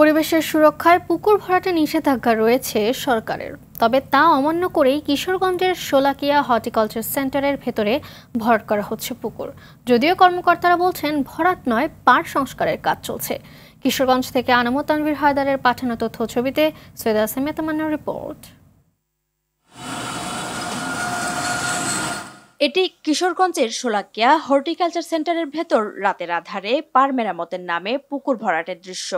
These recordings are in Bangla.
পরিবেশের সুরক্ষায় পুকুর ভরাটে নিষেধাজ্ঞা রয়েছে সরকারের, তবে তা অমান্য করেই কিশোরগঞ্জের শোলাকিয়া হর্টিকালচার সেন্টারের ভেতরে ভরাট করা হচ্ছে পুকুর। যদিও কর্মকর্তারা বলছেন ভরাট নয়, পাড় সংস্কারের কাজ চলছে। কিশোরগঞ্জ থেকে আনামুত তানভীর হায়দারের পাঠানো তথ্য ছবিতে সৈয়দ আসামিয়া তামান্নার রিপোর্ট। এটি কিশোরগঞ্জের শোলাকিয়া হর্টিকালচার সেন্টারের ভেতর রাতের আধারে পাড় মেরামতের নামে পুকুর ভরাটের দৃশ্য।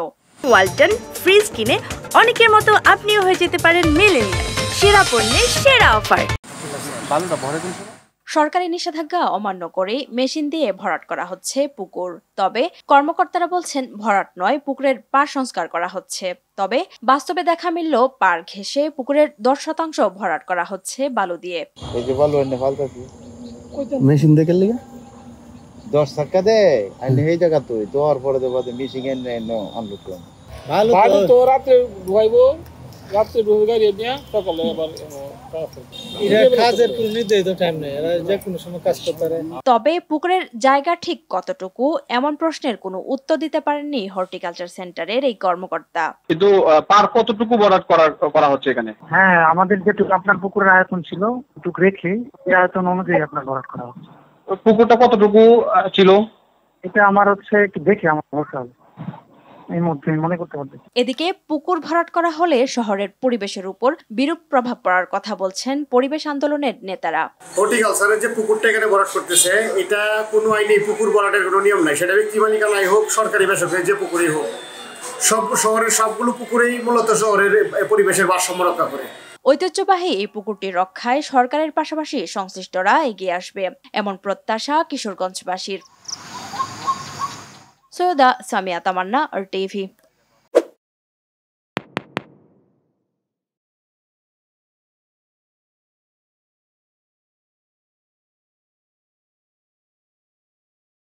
ওয়ালটন ফ্রিজ কিনে অনেকের মতো আপনিও হয়ে যেতে পারেন মিলেনিয়াল, সেরা পণ্যের সেরা অফার। সরকারি নিষেধাজ্ঞা অমান্য করে মেশিন দিয়ে ভরাট করা হচ্ছে পুকুর। তবে কর্মকর্তারা বলছেন ভরাট নয়, পুকুরের পাড় সংস্কার করা হচ্ছে। তবে বাস্তবে দেখা মিলল পাড় ঘেঁষে পুকুরের 10% ভরাট করা হচ্ছে বালু দিয়ে। মেশিন দেখে লিগা 10 টাকা দেয় আইনে এই জায়গা তুই তোর পরে দেব মিশিং এর নো আনলুক ভালো তো রাতে ধুইবো, রাতে ধুই গাড়ি নিয়ে সকালে আবার এরা কাজের কোনো নির্ধারিত টাইম নেই, এরা যে কোনো সময় কাজ করতে পারে। তবে পুকুরের জায়গা ঠিক কতটুকু এমন প্রশ্নের কোনো উত্তর দিতে পারেননি হর্টিকালচার সেন্টারের এই কর্মকর্তা। কিন্তু পার কতটুকু ভরাট করা হচ্ছে এখানে? হ্যাঁ, আমাদের যেটুকু আপনার পুকুরের আয়তন ছিল ওটুকু রেখে এই আয়তন অনুযায়ী আপনার ভরাট করা হচ্ছে। পুকুরটা কতটুকু ছিল? এটা আমার হচ্ছে একটু দেখে আমার বলতে হবে, এই মধ্যে মনে করতে হবে। এদিকে পুকুর ভরাট করা হলে শহরের পরিবেশের উপর বিরূপ প্রভাব পড়ার কথা বলছেন পরিবেশ আন্দোলনের নেতারা। হর্টিকালচারের যে পুকুরটা এখানে ভরাট করতেছে, এটা কোনো আইনে পুকুর ভরাটের কোনো নিয়ম নাই। সেটা ব্যক্তি মালিকানায় হোক, সরকারি বেসরকারি যে পুকুরেই হোক, সব শহরের সবগুলো পুকুরেই মূলত শহরের পরিবেশের ভারসাম্য রক্ষা করে। ঐতিহ্যবাহী এই পুকুরটি রক্ষায় সরকারের পাশাপাশি সংশ্লিষ্টরা এগিয়ে আসবে, এমন প্রত্যাশা কিশোরগঞ্জবাসীর। সৈয়দ আসামিয়া তামান্না, RTV।